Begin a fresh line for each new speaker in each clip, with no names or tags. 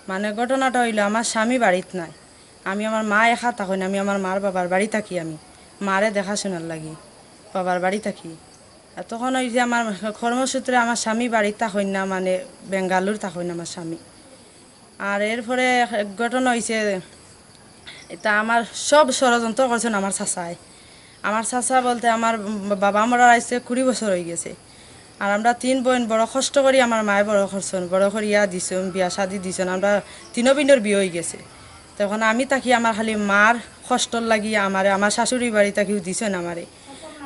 মানে ঘটনাটা হইলো আমার স্বামী বাড়িত নাই, আমি আমার মা একা থাকি না, আমি আমার মার বাবার বাড়ি থাকি, আমি মারে দেখাশোনার লাগি বাবার বাড়ি থাকি। আর তখন ওই যে আমার কর্মসূত্রে আমার স্বামী বাড়িতে থাকেন না, মানে বেঙ্গালুর থাকেন আমার স্বামী। আর এরপরে এক ঘটনা হয়েছে, এটা আমার সব ষড়যন্ত্র করছেন আমার চাচায়। আমার চাচা বলতে আমার বাবা মরার আইসে 20 বছর হয়ে গেছে। আর আমরা 3 বোন বড় কষ্ট করি আমার মায়ে বড় করছেন, বড় করিয়া দিছেন, বিয়া শাদি দিছেন, আমরা 3 বোনের বিয়ে হয়ে গেছে। তখন আমি তাকি আমার খালি মার কষ্টর লাগিয়া আমার শাশুড়ি বাড়ি তাকিও দিছেন,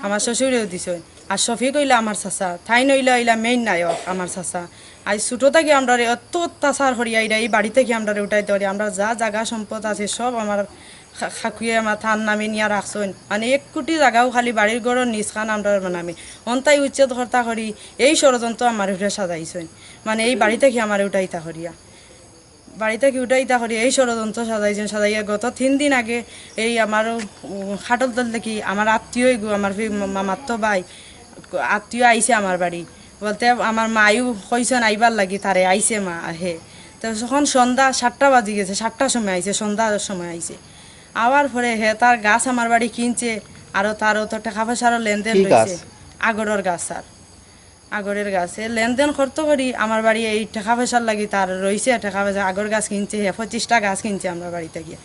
আমার শ্বশুরেও দিছেন। আর শফিক হইলা আমার চাচা, ঠাই নইলা হইলা মেইন নায়ক আমার চাচা। আজ ছোটো থেকে আমরা অত অত্যাচার করিয়া এই বাড়ি থেকে আমরা উঠাইতে পারি, আমরা যা জায়গা সম্পদ আছে সব আমার খাকুয়ে আমার থান নামে নিয়ে রাখছেন, মানে 1 কোটি জায়গাও খালি বাড়ির ঘরের নিজ খান আমরা নামে অন্তাই উচ্ছেদ কর্তা করি এই ষড়যন্ত্র আমার উঠে সাজাইছেন, মানে এই বাড়ি থেকে আমার উঠাইতা করিয়া বাড়ি থেকে উঠাইতা করি এই ষড়যন্ত্র সাজাইয়া গত 3 দিন আগে এই আমার খাটল দল দেখি আমার আত্মীয় আমার মামাতো ভাই আত্মীয় আইছে আমার বাড়ি, বলতে আমার মায়ও কইছেন আইবার লাগি, তারে আইছে মা হে। তো যখন সন্ধ্যা 7টা বাজি গেছে, 7টার সময় আইছে, সন্ধ্যার সময় আইছে। আবার পরে হে তার গাছ আমার বাড়ি কিনছে, আরও তারও তো টাকা পয়সারও লেনদেন রয়েছে। আগরের গাছ, আর আগরের গাছে লেনদেন করতে করি আমার বাড়ি এই টাকা পয়সার লাগি তার রয়েছে টাকা পয়সা, আগর গাছ কিনছে, হে 25টা গাছ কিনছে আমার বাড়িতে গিয়ে,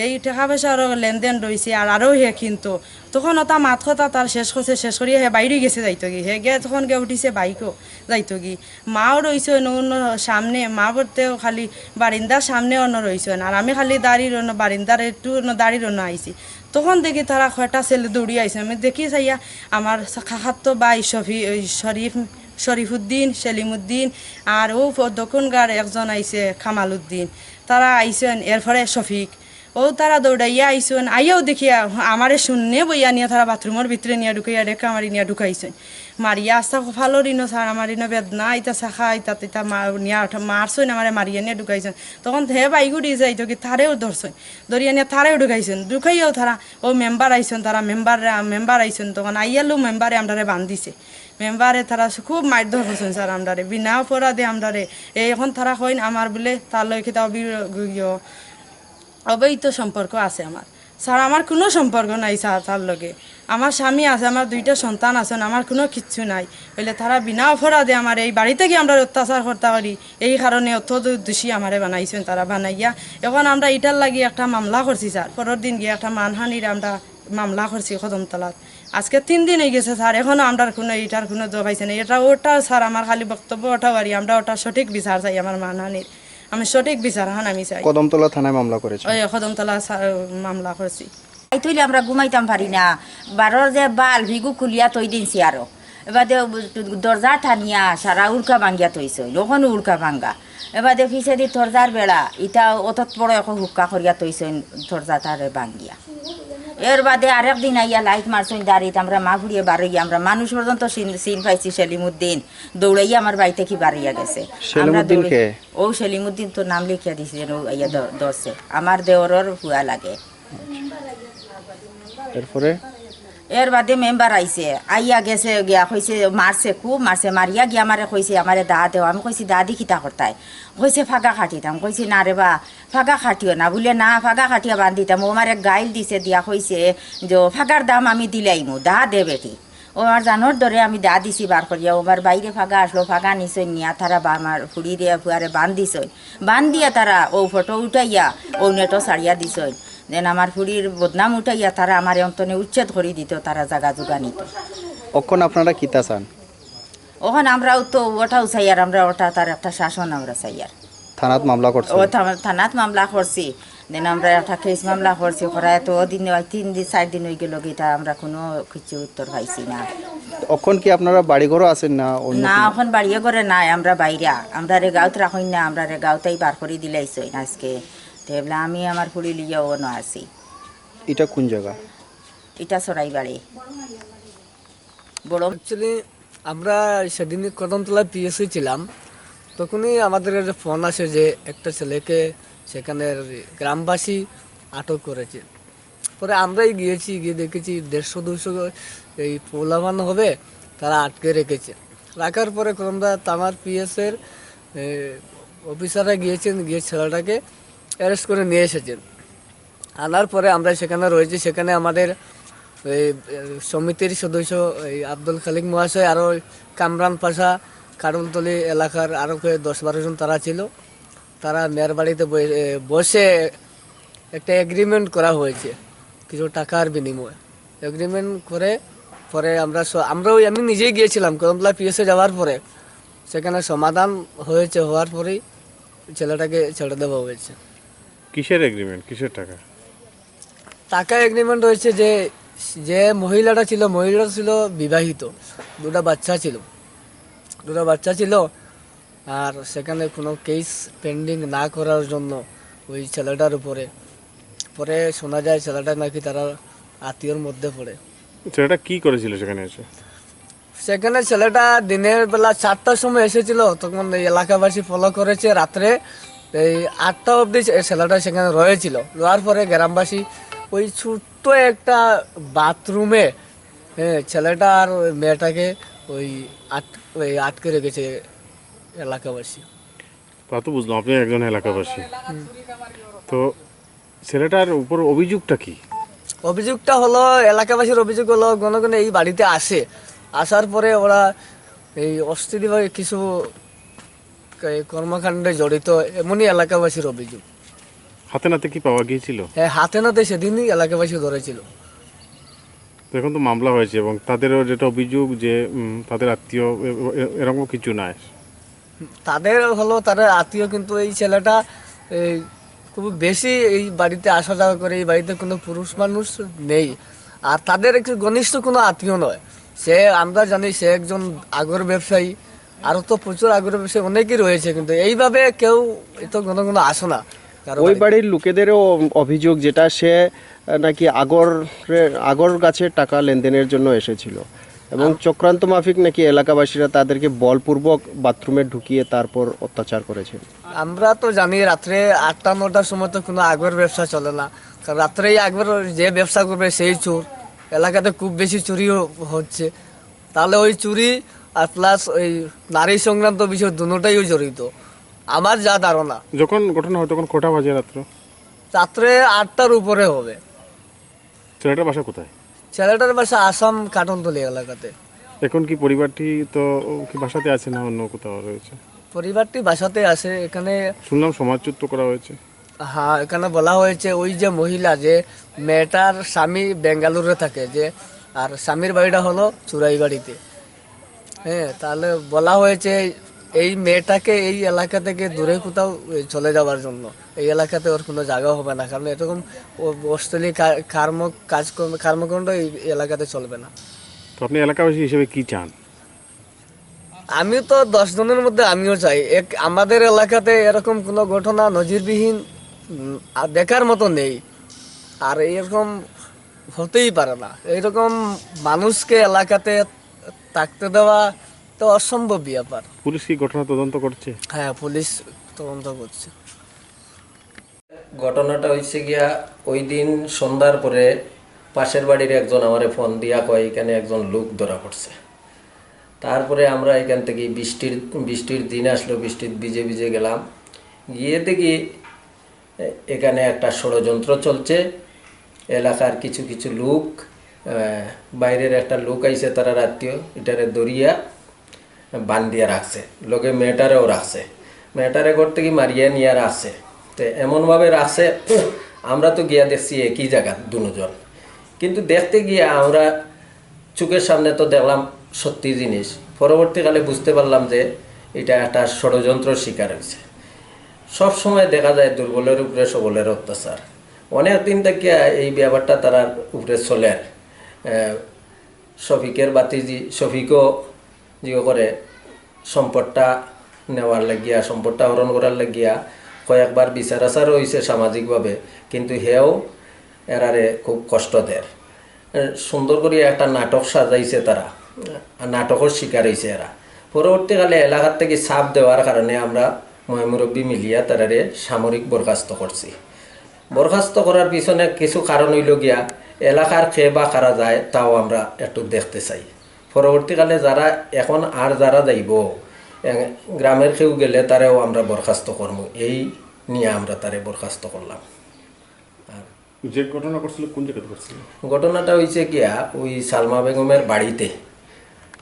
এই টাকা পয়সারও লেনদেন রয়েছে। আর আরও হে কিন্তু তখন ওটা মাত কথা তার শেষ করছে, শেষ করিয়া হে বাইরে গেছে যাইতো গি, হে গে তখন গে উঠিছে বাইকও যাইতো গি, মাও রয়েছে অন্য সামনে, মা বলতেও খালি বারিন্দার সামনে অন্য রয়েছেন, আর আমি খালি দাঁড়িয়ে অন্য বারিন্দার একটু অন্য দাঁড়িয়ে অন্য আইছি। তখন দেখি তারা কয়টা ছেলে দৌড়ি আইছে, আমি দেখি চাইয়া আমার খাখাতো ভাই শরীফুদ্দিন, সেলিমুদ্দিন, আর ও দক্ষিণগার একজন আইছে কামালউদ্দিন, তারা আইছেন। এরপরে শফিক, ও তারা দৌড়াইয়া আইসন, আইয়াও দেখিয়া আমারে শূন্য বইয়া নিয়ে তারা বাথরুমের ভিতরে নিয়ে ঢুকাইয়া রেখা মারি নিয়ে ঢুকাইছেন। মারিয়া আস্তা ফালোর ইনো স্যার আমার ইনো বেদনা ইতা শাখা ইতা তিতা নিয়া মারছেন, আমারে মারিয়া নিয়ে ঢুকাইছেন। তখন হে বাইগুড়ি যাইতো কি তারেও ধরছেন, ধরিয়া নিয়ে তারেও ঢুকাইছেন, ঢুকাইয়াও তারা ও মেম্বার আইসন, তারা মেম্বার আইসন, তখন আইয়ালো মেম্বারে আমরারে বান্ধিছে, মেম্বারে তারা খুব মারধর করছেন স্যার আমরারে বিনা অপরাধে আমরারে। এই এখন তারা কইন আমার বলে তার লয় তাও অবৈধ সম্পর্ক আছে আমার, স্যার আমার কোনো সম্পর্ক নাই স্যার তার লগে, আমার স্বামী আছে, আমার 2টা সন্তান আছেন, আমার কোনো কিচ্ছু নাই। বলে তারা বিনা অপরাধে আমার এই বাড়িতে গিয়ে আমরা অত্যাচার করতে পারি, এই কারণে অত দোষী আমারে বানাইছেন তারা বানাইয়া। এখন আমরা এটার লাগি একটা মামলা করছি স্যার, পরের দিন গিয়ে একটা মানহানির আমরা মামলা করছি কদমতলাত। আজকে 3 দিন হয়ে গেছে স্যার, এখনও আমরা কোনো এটার কোনো জবাব পাইছে না। এটা ওটা স্যার আমার খালি বক্তব্য ওটা পারি, আমরা ওটা সঠিক বিচার চাই, আমার মানহানির আমি সঠিক বিচার আমি চাই।
কদমতলা থানায় মামলা করেছে?
ওই কদমতলা মামলা করছি।
তৈলে আমরা ঘুমাইতাম পারি না, বারোর যে বাল ভিগু খুলিয়া তৈ দিনছি আরো, এবারে দরজা ঠানিয়া সারা উড়কা ভাঙ্গিয়া তৈছে, ওখানে উড়কা ভাঙ্গা, এবার দেখিছে দি দরজার বেড়া ইটা অতত বড় এখন হুক্কা করিয়া তৈছে দরজা তারে ভাঙ্গিয়া। এর বাদে আরেকদিন আইয়া লাইট মারছেন দাঁড়িয়ে, আমরা মা ঘুরিয়ে বাড়াইয়া আমরা মানুষ পর্যন্ত সিন পাইছি, সেলিমুদ্দিন দৌড়াইয়া আমার বাড়িতে কি বাড়িয়া গেছে। আমরা ও সেলিমুদ্দিন তো নাম লিখিয়া দিছি যেন ইয়া ধরছে, আমার দেওরের হুয়া লাগে।
এরপরে
এর বাদে মেম্বার আইছে, আইয়া গেছে গিয়া কইছে মারছে, খুব মারছে, মারিয়া গিয়া আমারে কইছে আমারে দা দেও, আমি কইছি দা দি খিতা করতাই, কইছে ফাঁকা খাটিতাম, কইছি না রে বা ফাঁকা খাটিও না, বলে না ফাঁকা খাটিয়া বান্ধিতাম। ও আমারে গাইল দিছে, দিয়া কইছে যে ফাঁকার দাম আমি দিলাইমু, দা দে বেটি। ও আমার জানোর ধরে আমি দা দিছি বার করিয়া, ও আমার বাইরে ফাঁকা আসলো, ফাঁকা নিছই নিয়া তারা আমার ফুড়ি দিয়া ফুয়ারে বান্ধিছই, বান্ধিয়া তারা ও ফটো উঠাইয়া ও নেটো ছাড়িয়া দিছই, যেন আমার ফুড়ির বদনাম উঠাইয়া তারা আমার অন্তনে উচ্ছেদ করে দিত, তারা জাগা জোগা নিত।
কখন আপনারা কিতা চান?
ওখানে আমরাও তো ওটাও চাই, আর আমরা ওটা তার একটা শাসন আমরা চাই। আর
থানাত মামলা করছে?
ও থানাত মামলা করছি, দেন আমরা একটা কেস মামলা করছি, করা তো দিন 3-4 দিন হয়ে গেল গিটা, আমরা কোনো কিছু উত্তর পাইছি না।
এখন কি আপনারা বাড়িঘরও আছেন না?
না এখন বাড়িয়ে করে নাই, আমরা বাইরা, আমরা রে গাঁত রাখই না, আমরা রে গাঁতাই বার করে দিলাইছই আজকে। তেবলা আমি আমার ফুড়ি লিয়া ও না আছি।
এটা কোন জায়গা?
এটা সরাই বাড়ি বড়।
অ্যাকচুয়ালি আমরা সেদিন কদমতলা পিএসসি ছিলাম, তখনই আমাদের কাছে ফোন আসে যে একটা ছেলেকে সেখানের গ্রামবাসী আটক করেছে। পরে আমরাই গিয়েছি, গিয়ে দেখেছি 150-200 এই পোলামান হবে, তারা আটকে রেখেছে। রাখার পরে আমরা তামার পিএসের অফিসাররা গিয়েছেন, গিয়ে ছেলেটাকে অ্যারেস্ট করে নিয়ে এসেছেন। আনার পরে আমরা সেখানে রয়েছি। সেখানে আমাদের এই সমিতির সদস্য এই আব্দুল খালিক মহাশয়, আরও কামরান পাশা, কারুলতলি এলাকার আরও 10-12 জন তারা ছিল। তারা মেয়ের বাড়িতে বসে একটা এগ্রিমেন্ট করা হয়েছে কিছু টাকার বিনিময়ে। এগ্রিমেন্ট করে পরে আমি নিজেই গিয়েছিলাম কদমতলা পিএসে যাওয়ার পরে। সেখানে সমাধান হয়েছে, হওয়ার পরেই ছেলেটাকে ছেড়ে দেওয়া হয়েছে।
কিসের এগ্রিমেন্ট, কিসের টাকা?
টাকা এগ্রিমেন্ট হয়েছে যে যে মহিলাটা ছিল বিবাহিত, দুটা বাচ্চা ছিল। আর সেখানে কোনো কেস পেন্ডিং না করার জন্য ওই ছেলেটার উপরে পরে শোনা যায় ছেলেটা নাকি তারা আত্মীয়র মধ্যে পড়ে।
ছেলেটা কি করেছিল সেখানে এসে?
সেখানে ছেলেটা দিনের বেলা 4টার সময় এসেছিল, তখন এই এলাকাবাসী ফলো করেছে। রাত্রে এই 8টা অবধি ছেলেটা সেখানে রয়েছিল। রোয়ার পরে গ্রামবাসী ওই ছোট্ট একটা বাথরুমে ছেলেটা আর ওই মেয়েটাকে ওই আটকে রেখেছে এলাকাবাসী।
তা তো বুঝলাম, আপনি একজন এলাকাবাসী। তো ছেলেটার উপর অভিযোগটা কি?
অভিযোগটা হলো, এলাকাবাসীর অভিযোগ হলো গণগণে এই বাড়িতে আসার পরে ওরা এই অস্থিরভাবে কিছু কর্মকাণ্ডে জড়িত, এমনই এলাকাবাসীর অভিযোগ।
হাতে নাতে কি পাওয়া গিয়েছিল?
হ্যাঁ, হাতে নাতে সেদিনই এলাকাবাসী ধরেছিল।
তো এখন তো মামলা হয়েছে এবং তাদেরও যেটা অভিযোগ যে তাদের আত্মীয় এরকম কিছু নাই।
তাদের আত্মীয়, কিন্তু এই ছেলেটা এই খুব বেশি এই বাড়িতে আসা যাওয়া করে। এই বাড়িতে কোনো পুরুষ মানুষ নেই, আর তাদের একটু ঘনিষ্ঠ কোনো আত্মীয় নয়। আমরা জানি সে একজন আগর ব্যবসায়ী, আরও তো প্রচুর আগর ব্যবসায়ী অনেকেই রয়েছে, কিন্তু এইভাবে কেউ এত কোনো আসে না।
ওই বাড়ির লোকেদেরও অভিযোগ যেটা সে নাকি আগর গাছের টাকা লেনদেনের জন্য এসেছিল এবং চক্রান্ত মাফিক নাকি এলাকাবাসীরা তাদেরকে বলপূর্বক বাথরুমে ঢুকিয়ে তারপর অত্যাচার করেছে।
আমরা তো জানি রাত্রে 8টা-9টার সময় তো কোনো আগর ব্যবসা চলে না, কারণ রাত্রেই আগর যে ব্যবসা করবে সেই চোর। এলাকাতে খুব বেশি চুরিও হচ্ছে, তাহলে ওই চুরি আর প্লাস ওই নারী সংক্রান্ত বিষয় দুটোটাই জড়িত আমার যা ধারণা।
যখন ঘটনা হয় তখন কটা বাজে?
রাত্রে 8টার উপরে হবে।
ছেলেটার বাসা কোথায়?
ছেলেটার বাসা আসাম কাটনতলি এলাকাতে।
এখন কি পরিবারটি তো কি বাসাতে আছে না অন্য কোথাও রয়েছে?
পরিবারটি বাসাতে আছে। এখানে
শুনলাম সমাজচ্যুত করা হয়েছে।
হ্যাঁ, এখানে বলা হয়েছে ওই যে মহিলা, যে মেয়েটার স্বামী বেঙ্গালুরুতে থাকে, যে আর স্বামীর বাড়িটা হলো চুরাইবাড়িতে। হ্যাঁ, তাহলে বলা হয়েছে এই মেয়েটাকে এই এলাকা থেকে দূরে কোথাও চলে যাওয়ার জন্য। এই এলাকাতে ওর কোনো জায়গা হবে না, কারণ এরকম অশ্লীল কর্মকাণ্ড এই এলাকাতে চলবে না।
তো আপনি এলাকাবাসী হিসেবে কি চান?
আমি তো 10 জনের মধ্যে আমিও চাই আমাদের এলাকাতে এরকম কোনো ঘটনা নজিরবিহীন দেখার মতো নেই, আর এরকম হতেই পারে না। এইরকম মানুষকে এলাকাতে থাকতে দেওয়া তো অসম্ভব ব্যাপার।
পুলিশ কি ঘটনা তদন্ত করছে?
হ্যাঁ, পুলিশ তদন্ত করছে।
ঘটনাটা হয়েছে গিয়া ওই দিন সন্ধ্যার পরে পাশের বাড়ির একজন আমারে ফোন দিয়া কয় এখানে একজন লোক ধরা পড়ছে। তারপরে আমরা এখান থেকে বৃষ্টির দিন আসলো, বৃষ্টির ভিজে ভিজে গেলাম, গিয়ে দেখি এখানে একটা ষড়যন্ত্র চলছে। এলাকার কিছু কিছু লোক, বাইরের একটা লোক আইছে, তারা আত্মীয়, এটারে দরিয়া বান্ধিয়া রাখছে, লোকে মেয়েটারেও রাখছে, মেয়েটারে ঘর থেকে মারিয়া নিয়ে রাখছে। তো এমনভাবে রাখছে, আমরা তো গিয়া দেখছি একই জায়গা দুজন, কিন্তু দেখতে গিয়ে আমরা চোখের সামনে তো দেখলাম সত্যি জিনিস। পরবর্তীকালে বুঝতে পারলাম যে এটা একটা ষড়যন্ত্র শিকার হয়েছে। সব সময় দেখা যায় দুর্বলের উপরে সবলের অত্যাচার। অনেক দিন থেকে এই ব্যাপারটা তার উপরে চলে। শফিকের বাতিজি শফিকও জিও করে সম্পদটা নেওয়ার লাগিয়া, সম্পদটা হরণ করার লাগিয়া কয়েকবার বিচার আচারও হয়েছে সামাজিকভাবে, কিন্তু হেও এরারে খুব কষ্ট দেয়। সুন্দর করে একটা নাটক সাজাইছে, তারা নাটকের শিকার হয়েছে এরা। পরবর্তীকালে এলাকার থেকে চাপ দেওয়ার কারণে আমরা মুরব্বী মিলিয়া তারারে সামরিক বরখাস্ত করছি। বরখাস্ত করার পিছনে কিছু কারণ হইল গিয়া এলাকার খেয়ে বা কারা যায় তাও আমরা একটু দেখতে চাই। পরবর্তীকালে যারা এখন আর যারা যাইব গ্রামের কেউ গেলে তারেও আমরা বরখাস্ত করবো, এই নিয়ে আমরা তারে বরখাস্ত করলাম।
যে ঘটনা করছিল কোন জায়গাতে করছিল?
ঘটনাটা হয়েছে গিয়া ওই সালমা বেগমের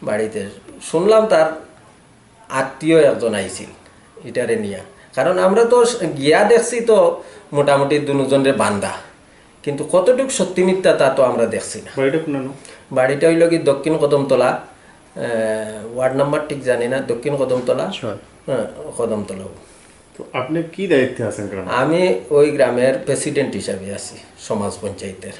বাড়িতে শুনলাম তার আত্মীয় একজন আইছিল এটারে নিয়া, কারণ আমরা তো গিয়া দেখছি তো মোটামুটি দুজনের বান্দা, কিন্তু কতটুকু সত্যি মিথ্যা তা তো আমরা দেখছি না।
বাড়িটা কোনানো?
বাড়িটা হইল কি দক্ষিণ কদমতলা, ওয়ার্ড নাম্বার ঠিক জানি না, দক্ষিণ কদমতলা, হ্যাঁ কদমতলা।
তো আপনি কি দায়িত্বে আছেন গ্রামে?
আমি ওই গ্রামের প্রেসিডেন্ট হিসাবে আছি, সমাজ পঞ্চায়েতের।